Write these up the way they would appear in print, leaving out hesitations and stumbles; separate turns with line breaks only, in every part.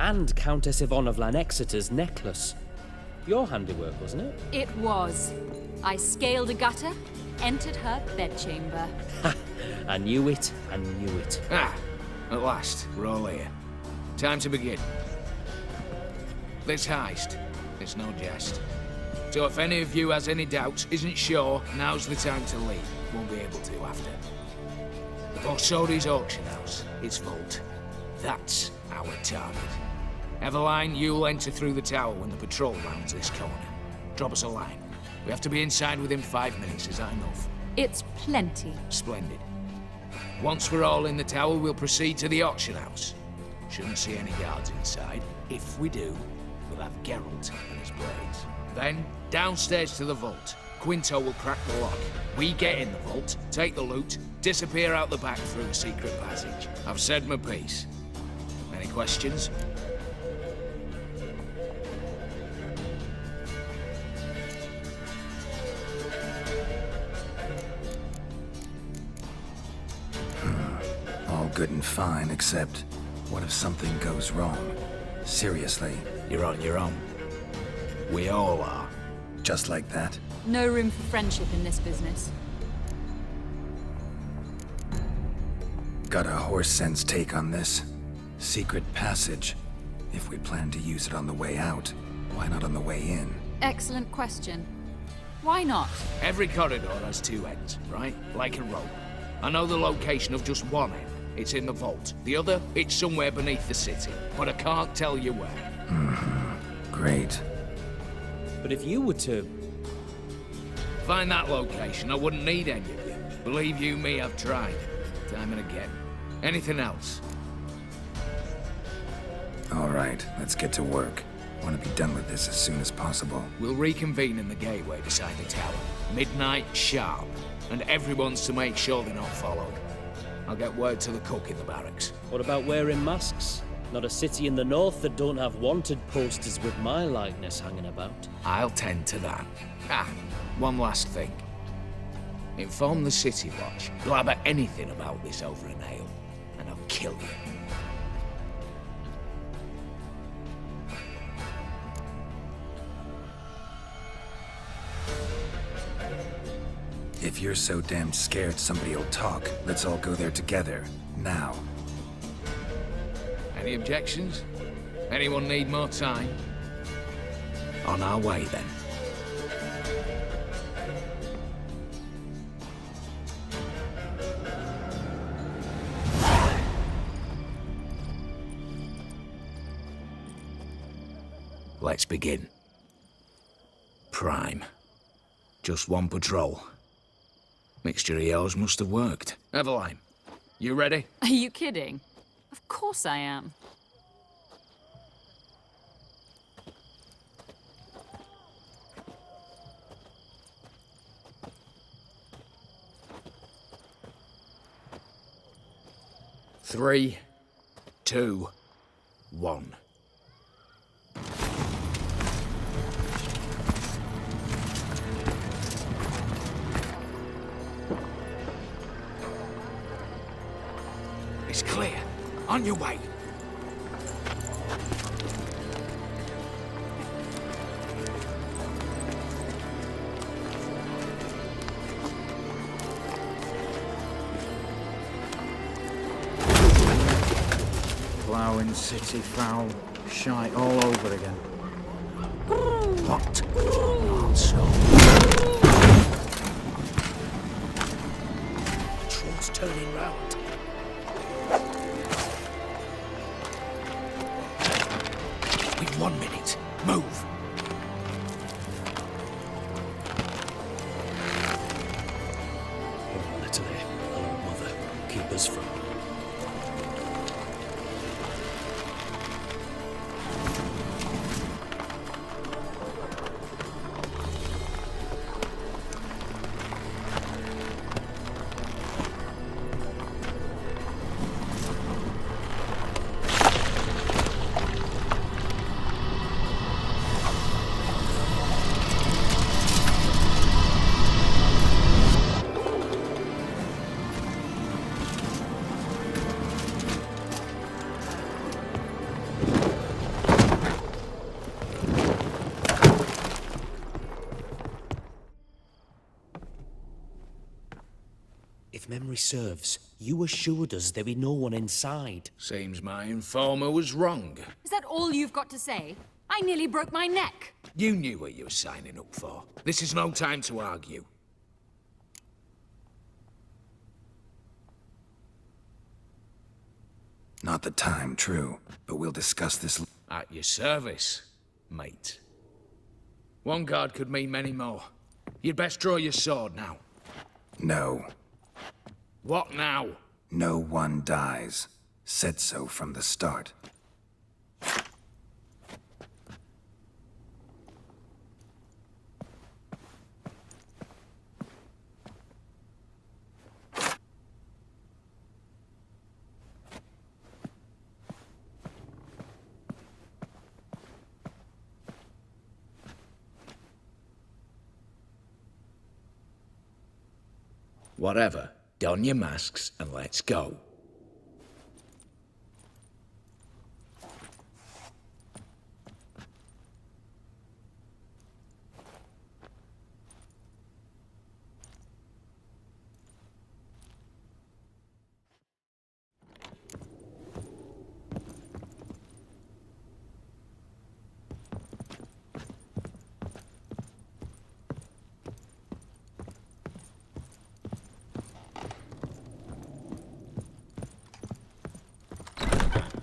And Countess Yvonne of Lanexeter's necklace. Your handiwork, wasn't it?
It was. I scaled a gutter, entered her bedchamber.
Ha! I knew it. I knew it.
Ah, at last, we're all here. Time to begin. This heist, it's no jest. So if any of you has any doubts, isn't sure, now's the time to leave. Won't be able to after. The Borsody's auction house, its vault. That's our target. Eveline, you'll enter through the tower when the patrol rounds this corner. Drop us a line. We have to be inside within 5 minutes, is that enough?
It's plenty.
Splendid. Once we're all in the tower, we'll proceed to the auction house. Shouldn't see any guards inside. If we do, we'll have Geralt and his blades. Then, downstairs to the vault. Quinto will crack the lock. We get in the vault, take the loot, disappear out the back through the secret passage. I've said my piece. Any questions?
All good and fine, except what if something goes wrong? Seriously.
You're on your own. We all are.
Just like that?
No room for friendship in this business.
Got a horse sense take on this. Secret passage. If we plan to use it on the way out, why not on the way in?
Excellent question. Why not?
Every corridor has 2 ends, right? Like a rope. I know the location of just one end. It's in the vault. The other, it's somewhere beneath the city. But I can't tell you where.
Great.
But if you were to...
Find that location, I wouldn't need any of you. Believe you me, I've tried. Time and again. Anything else?
All right, let's get to work. Want to be done with this as soon as possible.
We'll reconvene in the gateway beside the tower. Midnight sharp. And everyone's to make sure they're not followed. I'll get word to the cook in the barracks.
What about wearing masks? Not a city in the north that don't have wanted posters with my likeness hanging about.
I'll tend to that. Ah, one last thing. Inform the City Watch. Blabber anything about this over an ale, and I'll kill you.
If you're so damn scared somebody'll talk, let's all go there together. Now.
Any objections? Anyone need more time? On our way, then. Let's begin. Prime. Just one patrol. Mixture of yours must have worked. Eveline, you ready?
Are you kidding? Of course I am.
Three, 2, 1. It's clear. On your way.
Ploughing city foul, shite all over again.
What? Also. Patrol's turning round. We've 1 minute. Move.
Oh, Natalie, oh, mother, keep us from... If memory serves, you assured us there be no one inside.
Seems my informer was wrong.
Is that all you've got to say? I nearly broke my neck.
You knew what you were signing up for. This is no time to argue.
Not the time, true, but we'll discuss this.
At your service, mate. One guard could mean many more. You'd best draw your sword now.
No.
What now?
No one dies. Said so from the start.
Whatever. Don your masks and let's go.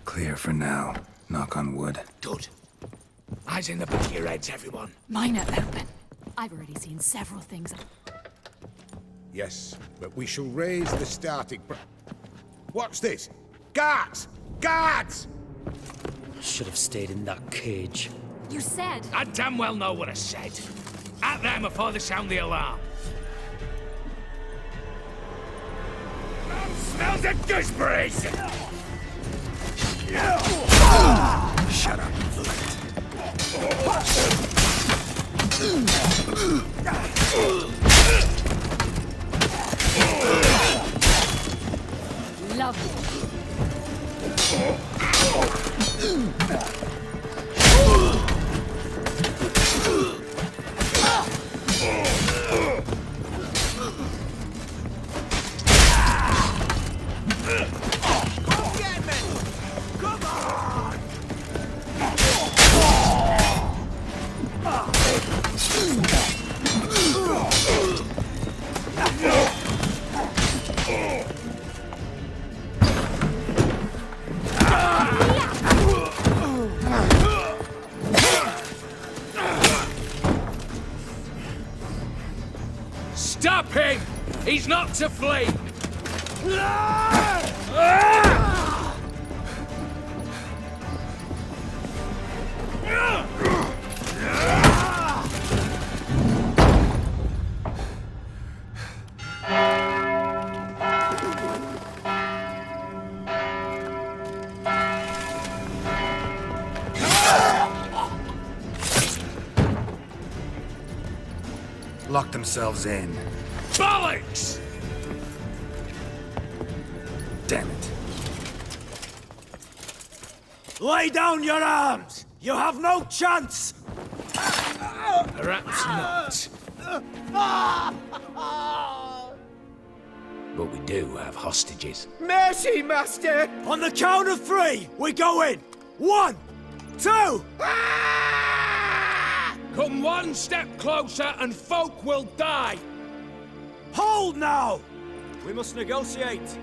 Clear for now. Knock on wood.
Good. Eyes in the back of your heads, everyone.
Mine are open. I've already seen several things.
Yes, but we shall raise the starting What's this? Guards! Guards!
Should have stayed in that cage.
You said...
I damn well know what I said. At them before they sound the alarm. Smells of gooseberries!
Shut up.
Lovely.
Stop him! He's not to flee!
Lock themselves in.
Bollocks!
Damn it.
Lay down your arms! You have no chance!
Perhaps not. But we do have hostages.
Mercy, Master! On the count of three, we go in! 1, 2!
Come one step closer and folk will die!
Hold now! We must negotiate.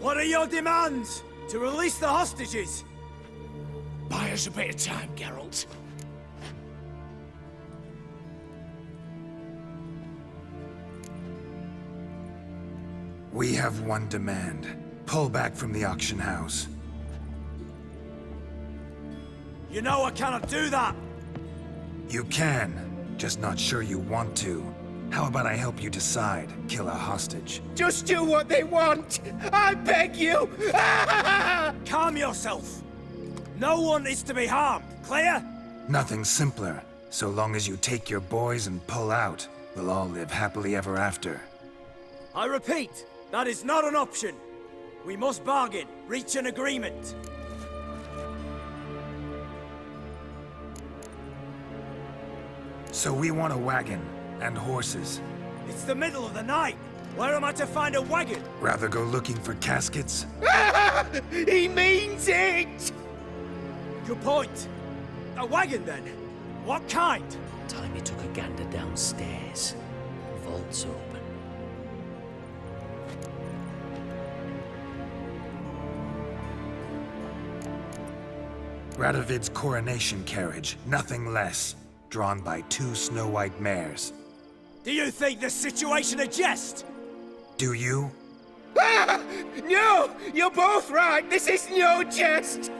What are your demands? To release the hostages?
Buy us a bit of time, Geralt.
We have one demand. Pull back from the auction house.
You know I cannot do that!
You can, just not sure you want to. How about I help you decide? Kill a hostage.
Just do what they want! I beg you! Calm yourself! No one is to be harmed, clear?
Nothing simpler. So long as you take your boys and pull out, we'll all live happily ever after.
I repeat, that is not an option. We must bargain, reach an agreement.
So we want a wagon and horses.
It's the middle of the night. Where am I to find a wagon?
Rather go looking for caskets?
He means it! Good point. A wagon, then? What kind?
Time he took a gander downstairs. Vault's open.
Radovid's coronation carriage, nothing less. Drawn by 2 snow-white mares.
Do you think this situation a jest?
Do you?
No! You're both right! This is no jest!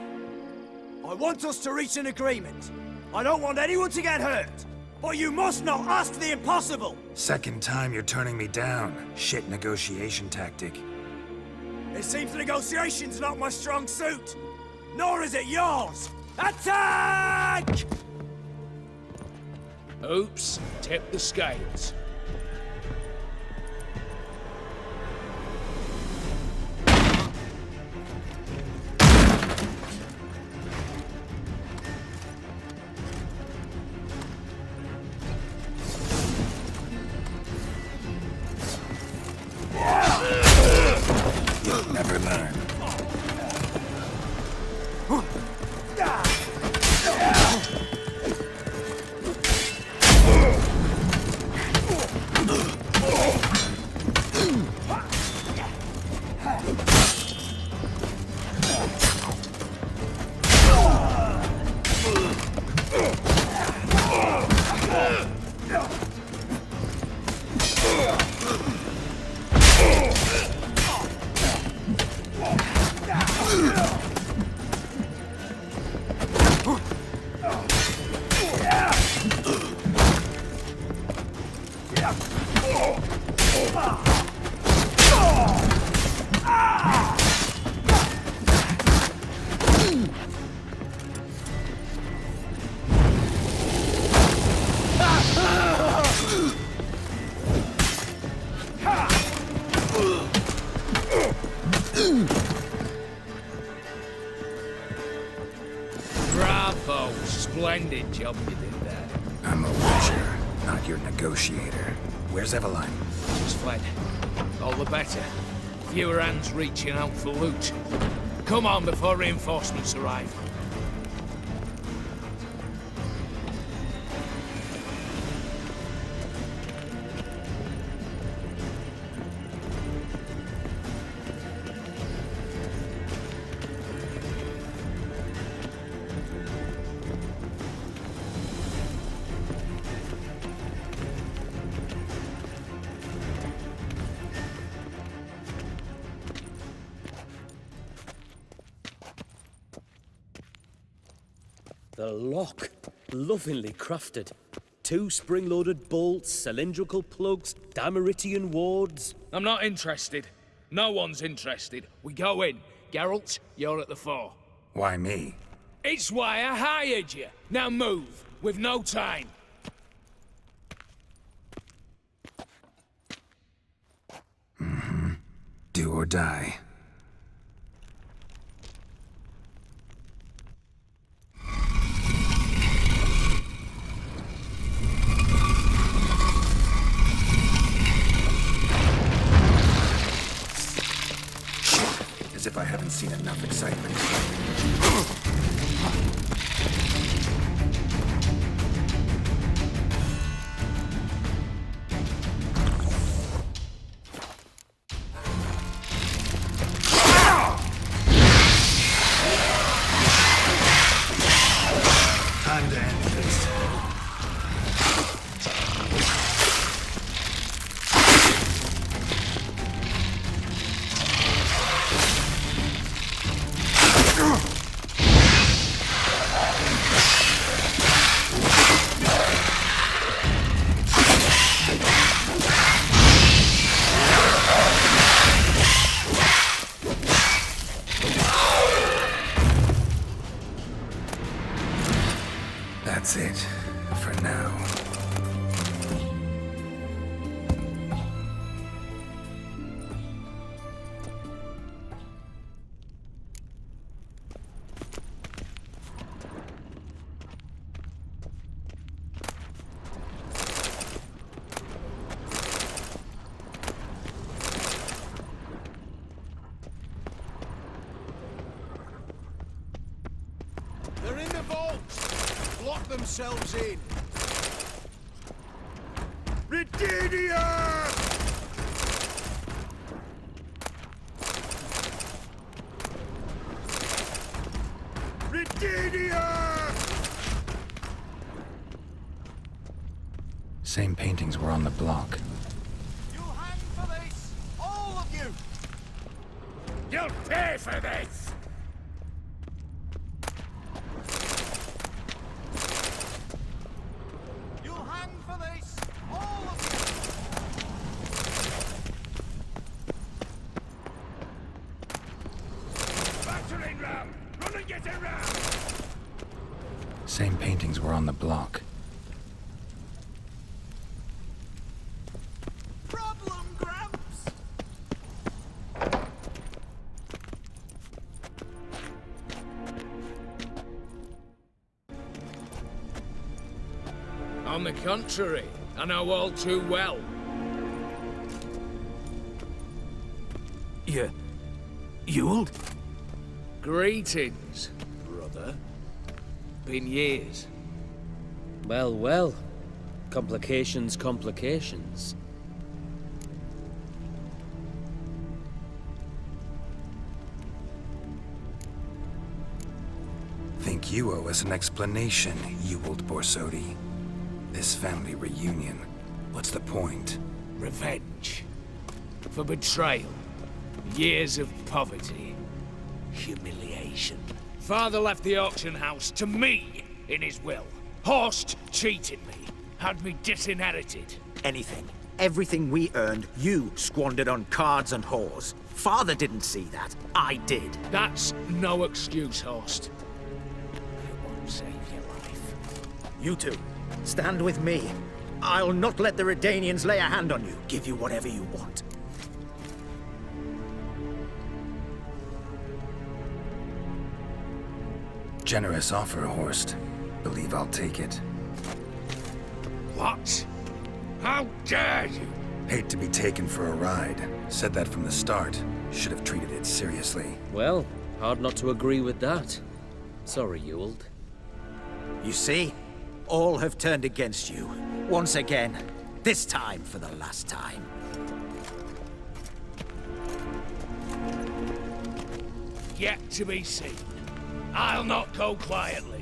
I want us to reach an agreement. I don't want anyone to get hurt. But you must not ask the impossible!
Second time you're turning me down. Shit negotiation tactic.
It seems negotiation's not my strong suit. Nor is it yours! Attack!
Oops, tip the scales.
You'll never learn.
Bravo! Splendid job you did there.
I'm a watcher, not your negotiator. Where's Eveline?
Just fled. All the better. Fewer hands reaching out for loot. Come on before reinforcements arrive.
The lock. Lovingly crafted. 2 spring-loaded bolts, cylindrical plugs, Dameritian wards.
I'm not interested. No one's interested. We go in. Geralt, you're at the fore.
Why me?
It's why I hired you. Now move. We've no time.
Do or die. As if I haven't seen enough excitement. Time to end this.
vaults! Lock themselves in!
Ridinia! Ridinia!
Same paintings were on the block.
You'll hang for this! All of you!
You'll pay for this!
You'll hang for this! All of you!
Battering ram! Run and get a ram!
Same paintings were on the block.
Problem, Gramps! On the contrary, I know all too well.
Ewald?
Greetings, brother. Been years.
Well, well. Complications, complications.
Think you owe us an explanation, Ewald Borsody. This family reunion, what's the point?
Revenge. For betrayal. Years of poverty. Humiliation. Father left the auction house to me in his will. HoS cheated me. Had me disinherited.
Anything. Everything we earned, you squandered on cards and whores. Father didn't see that. I did.
That's no excuse, HoS. It won't save your life.
You two, stand with me. I'll not let the Redanians lay a hand on you. Give you whatever you want.
Generous offer, Horst. Believe I'll take it.
What? How dare you?
Hate to be taken for a ride. Said that from the start. Should have treated it seriously.
Well, hard not to agree with that. Sorry, Ewald.
You see? All have turned against you. Once again. This time for the last time.
Yet to be seen. I'll not go quietly.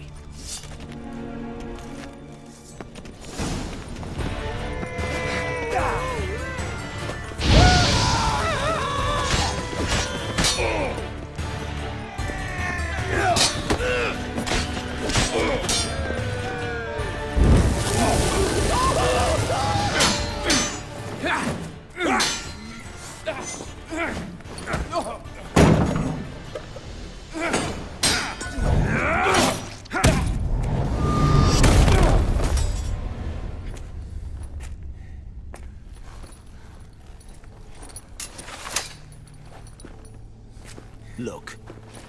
Look,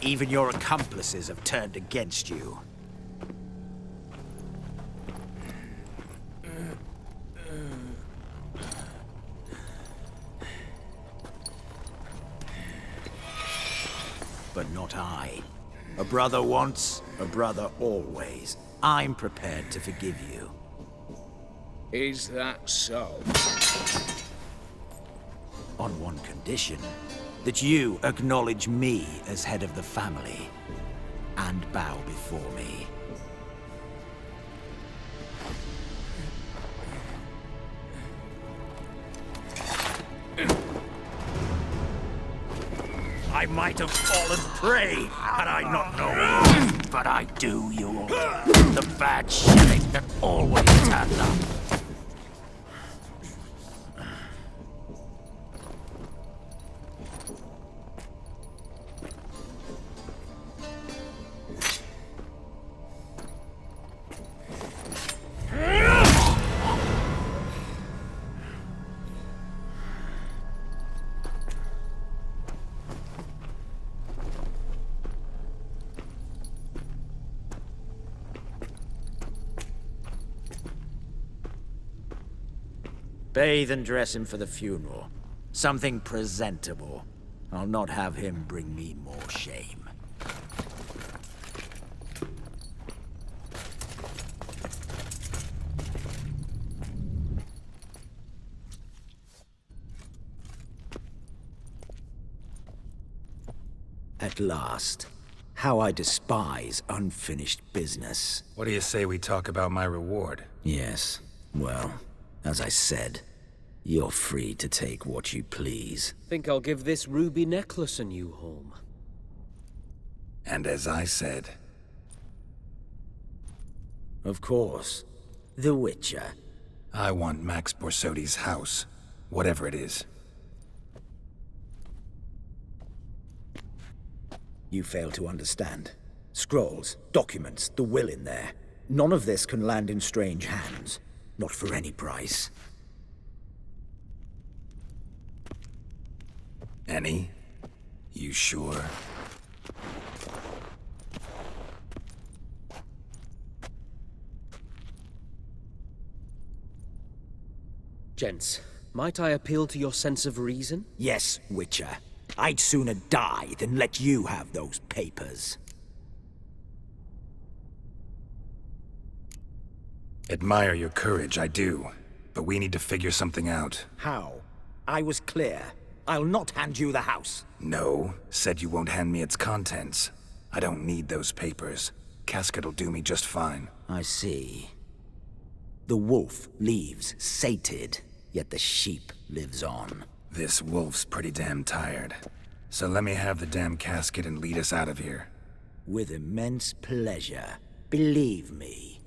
even your accomplices have turned against you. But not I. A brother once, a brother always. I'm prepared to forgive you.
Is that so?
On one condition. That you acknowledge me as head of the family. And bow before me. I might have fallen prey had I not known. But I do, you all. The bad shilling that always turned up. Bathe and dress him for the funeral. Something presentable. I'll not have him bring me more shame.
at last. How I despise unfinished business.
What do you say we talk about my reward?
Yes, well, as I said, you're free to take what you please.
Think I'll give this ruby necklace a new home.
And as I said...
Of course. The Witcher.
I want Max Borsody's house. Whatever it is.
You fail to understand. Scrolls, documents, the will in there. None of this can land in strange hands. Not for any price.
Any? You sure?
Gents, might I appeal to your sense of reason?
Yes, Witcher. I'd sooner die than let you have those papers.
Admire your courage, I do. But we need to figure something out.
How? I was clear. I'll not hand you the house.
No, said you won't hand me its contents. I don't need those papers. Casket'll do me just fine.
I see. The wolf leaves sated, yet the sheep lives on.
This wolf's pretty damn tired. So let me have the damn casket and lead us out of here.
With immense pleasure. Believe me.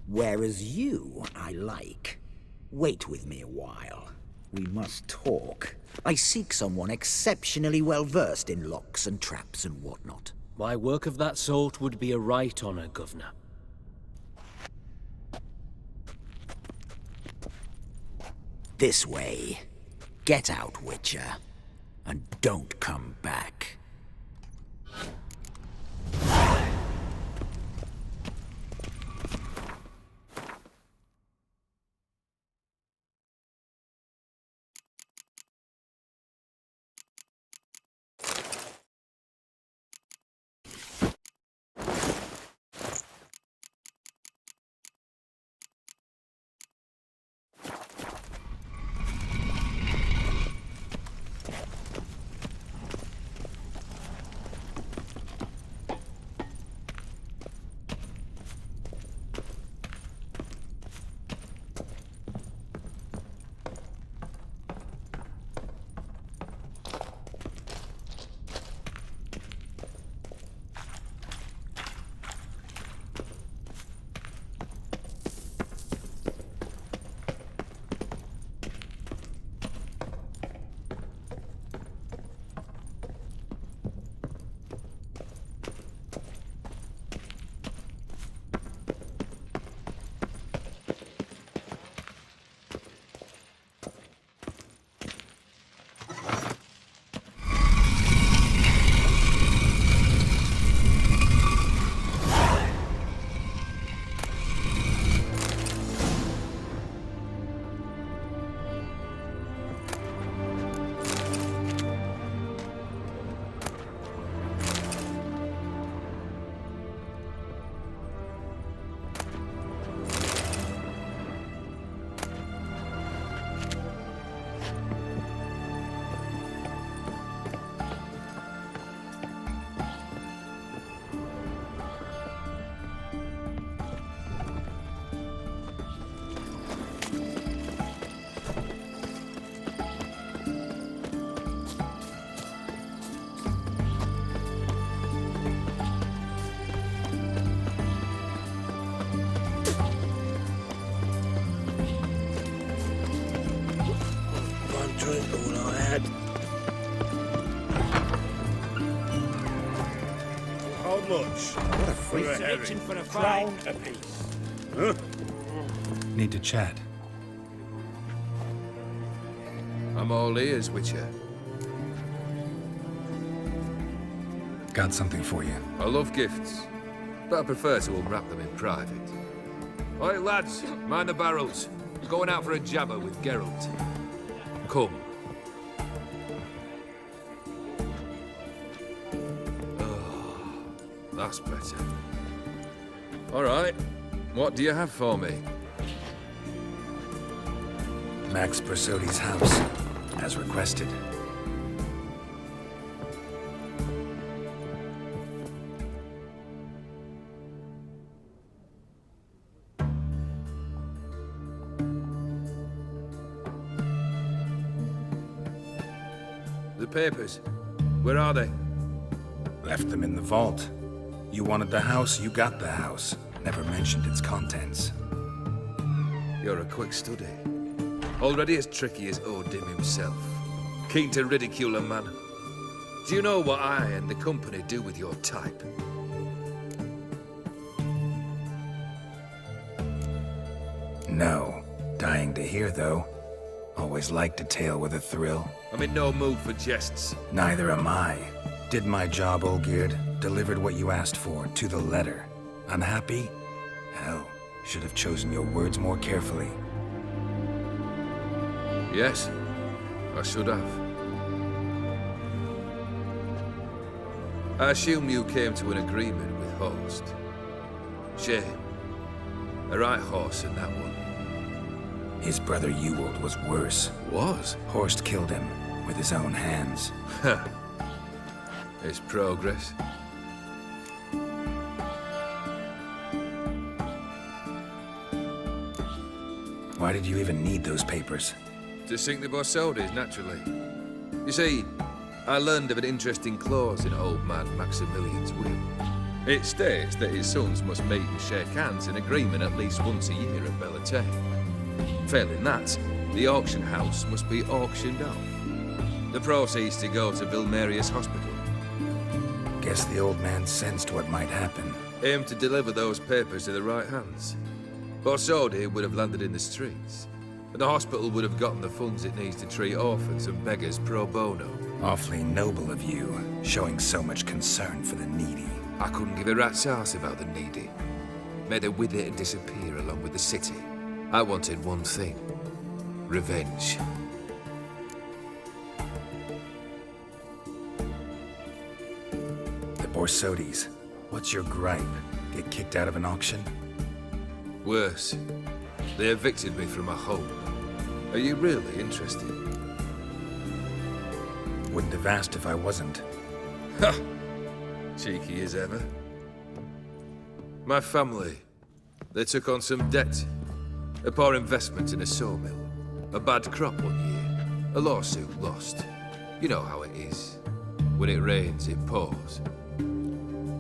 Whereas you, I like. Wait with me a while. We must talk. I seek someone exceptionally well-versed in locks and traps and whatnot.
My work of that sort would be a right honor, Governor.
This way. Get out, Witcher. And don't come back.
Drink all I had. How much?
What a freak.
For a herring.
For a
Crown apiece. Huh?
Need to chat.
I'm all ears, Witcher.
Got something for you.
I love gifts, but I prefer to unwrap them in private. Oi, lads, mind the barrels. We're going out for a jabber with Geralt. Come. Oh, that's better.
All right. What do you have for me?
Max Borsody's house, as requested.
The papers. Where are they?
Left them in the vault. You wanted the house, you got the house. Never mentioned its contents.
You're a quick study. Already as tricky as Odin himself. Keen to ridicule a man. Do you know what I and the company do with your type?
No. Dying to hear, though. Always liked a tale with a thrill.
I'm in no mood for jests.
Neither am I. Did my job, Olgierd. Delivered what you asked for, to the letter. Unhappy? Hell, should have chosen your words more carefully.
Yes, I should have. I assume you came to an agreement with HoS. Shame. A right horse in that one.
His brother Ewald was worse.
Was?
Horst killed him with his own hands.
It's progress.
Why did you even need those papers?
To sink the Borsodys, naturally. You see, I learned of an interesting clause in old man Maximilian's will. It states that his sons must meet and shake hands in agreement at least once a year at Bellatane. Failing that, the auction house must be auctioned off. The proceeds to go to Vilmerius Hospital.
Guess the old man sensed what might happen.
Aim to deliver those papers to the right hands. Borsody would have landed in the streets, and the hospital would have gotten the funds it needs to treat orphans and beggars pro bono.
Awfully noble of you, showing so much concern for the needy.
I couldn't give a rat's ass about the needy. Made her wither and disappear along with the city. I wanted one thing. Revenge.
The Borsodys. What's your gripe? Get kicked out of an auction?
Worse. They evicted me from my home. Are you really interested?
Wouldn't have asked if I wasn't.
Ha! Cheeky as ever. My family. They took on some debt. A poor investment in a sawmill. A bad crop one year. A lawsuit lost. You know how it is. When it rains, it pours.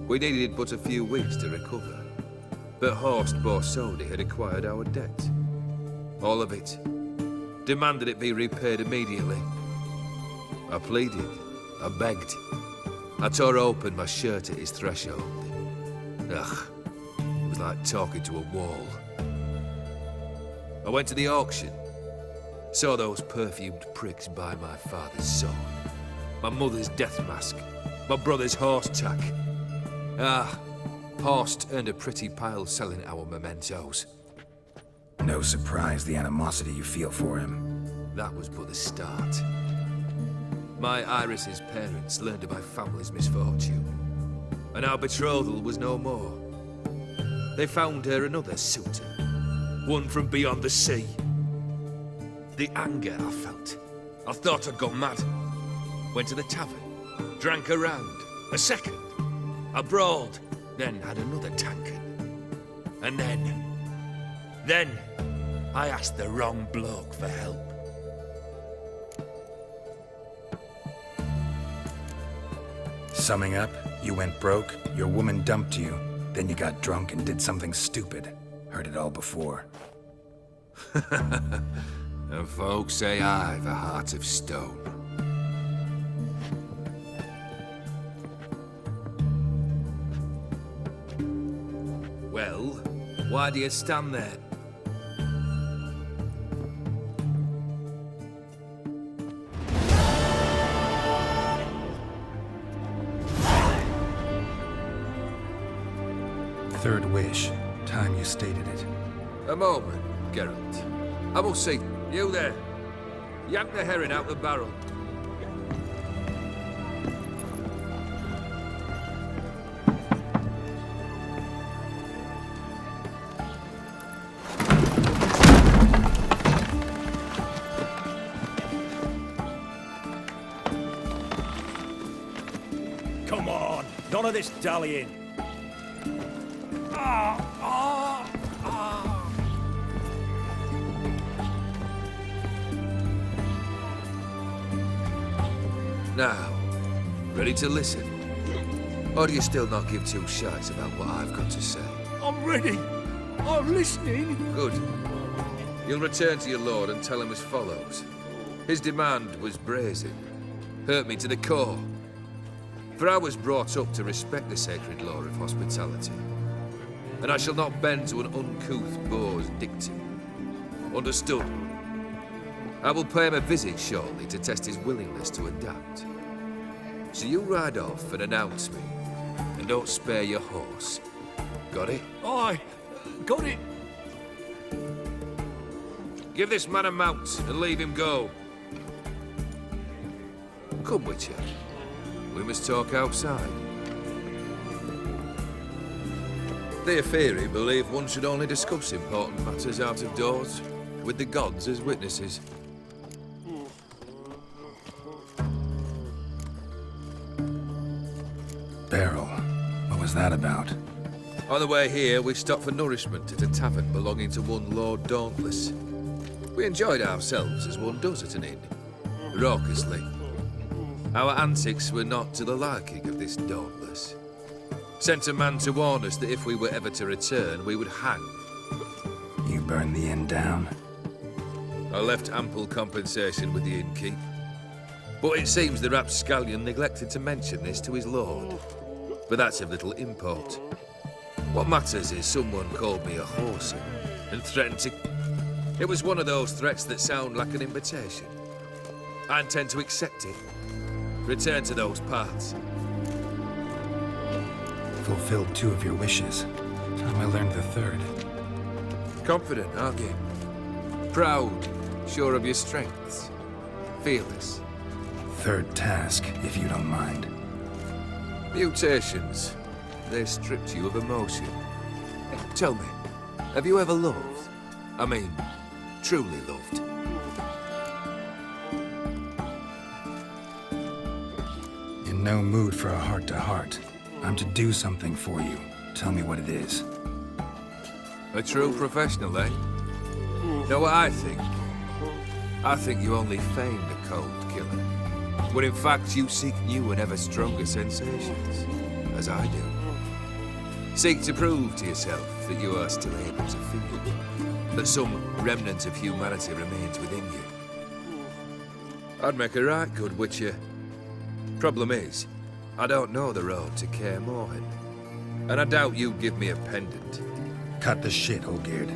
We needed but a few weeks to recover. But Horst Borsody had acquired our debt. All of it. Demanded it be repaid immediately. I pleaded. I begged. I tore open my shirt at his threshold. Ugh. It was like talking to a wall. I went to the auction. Saw those perfumed pricks buy my father's sword. My mother's death mask. My brother's horse tack. Ah, Horst earned a pretty pile selling our mementos.
No surprise the animosity you feel for him.
That was but the start. My Iris's parents learned of my family's misfortune, and our betrothal was no more. They found her another suitor, one from beyond the sea. The anger I felt. I thought I'd gone mad. Went to the tavern, drank a round, a second. I brawled, then had another tankard. And then I asked the wrong bloke for help.
Summing up, you went broke, your woman dumped you, then you got drunk and did something stupid. Heard it all before.
And folks say I've a heart of stone. Well, why do you stand there?
Third wish. Time you stated it.
A moment, Geralt. I will see. You there. Yank the herring out the barrel.
Come on, none of this dallying.
Now, ready to listen? Or do you still not give two shites about what I've got to say?
I'm ready. I'm listening.
Good. You'll return to your lord and tell him as follows. His demand was brazen. Hurt me to the core. For I was brought up to respect the sacred law of hospitality. And I shall not bend to an uncouth boor's dictum. Understood? I will pay him a visit shortly to test his willingness to adapt. So you ride off and announce me. And don't spare your horse. Got it?
Aye, got it.
Give this man a mount and leave him go. Come, Witcher. We must talk outside. The Aetheri believe one should only discuss important matters out of doors, with the gods as witnesses.
Beryl, what was that about?
On the way here, we stopped for nourishment at a tavern belonging to one Lord Dauntless. We enjoyed ourselves as one does at an inn, raucously. Our antics were not to the liking of this Dauntless. Sent a man to warn us that if we were ever to return, we would hang.
You burned the inn down?
I left ample compensation with the innkeep. But it seems the rapscallion neglected to mention this to his lord. But that's of little import. What matters is someone called me a HoS and threatened to... It was one of those threats that sound like an invitation. I intend to accept it. Return to those parts.
Fulfilled 2 of your wishes. Time I learned the 3rd.
Confident, aren't you? Proud, sure of your strengths. Fearless.
3rd task, if you don't mind.
Mutations. They stripped you of emotion. Tell me, have you ever loved? I mean, truly loved?
In no mood for a heart-to-heart. I'm to do something for you. Tell me what it is.
A true professional, eh? Know what I think? I think you only feign a cold killer. When in fact you seek new and ever stronger sensations, as I do. Seek to prove to yourself that you are still able to feel, that some remnant of humanity remains within you. I'd make a right good Witcher. Problem is, I don't know the road to Kaer Morhen, and I doubt you'd give me a pendant.
Cut the shit, Olgierd.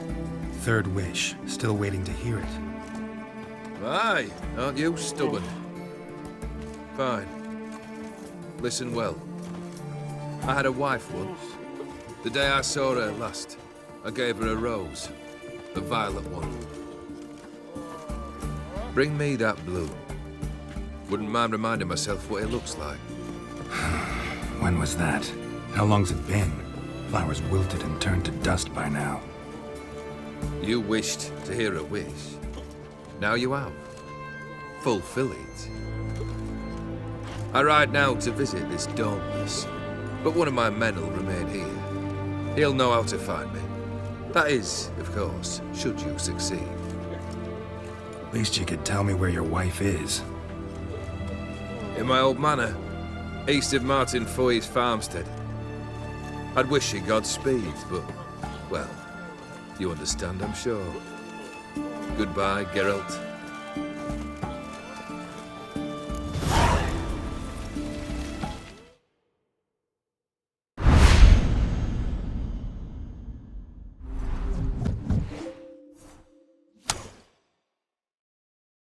3rd wish. Still waiting to hear it.
Aye, aren't you stubborn? Fine. Listen well. I had a wife once. The day I saw her last, I gave her a rose. A violet one. Bring me that bloom. Wouldn't mind reminding myself what it looks like.
When was that? How long's it been? Flowers wilted and turned to dust by now.
You wished to hear a wish. Now you have. Fulfill it. I ride now to visit this Dauntless, but one of my men will remain here. He'll know how to find me. That is, of course, should you succeed.
At least you could tell me where your wife is.
In my old manor, east of Martin Foy's farmstead. I'd wish you Godspeed, but, well, you understand, I'm sure. Goodbye, Geralt.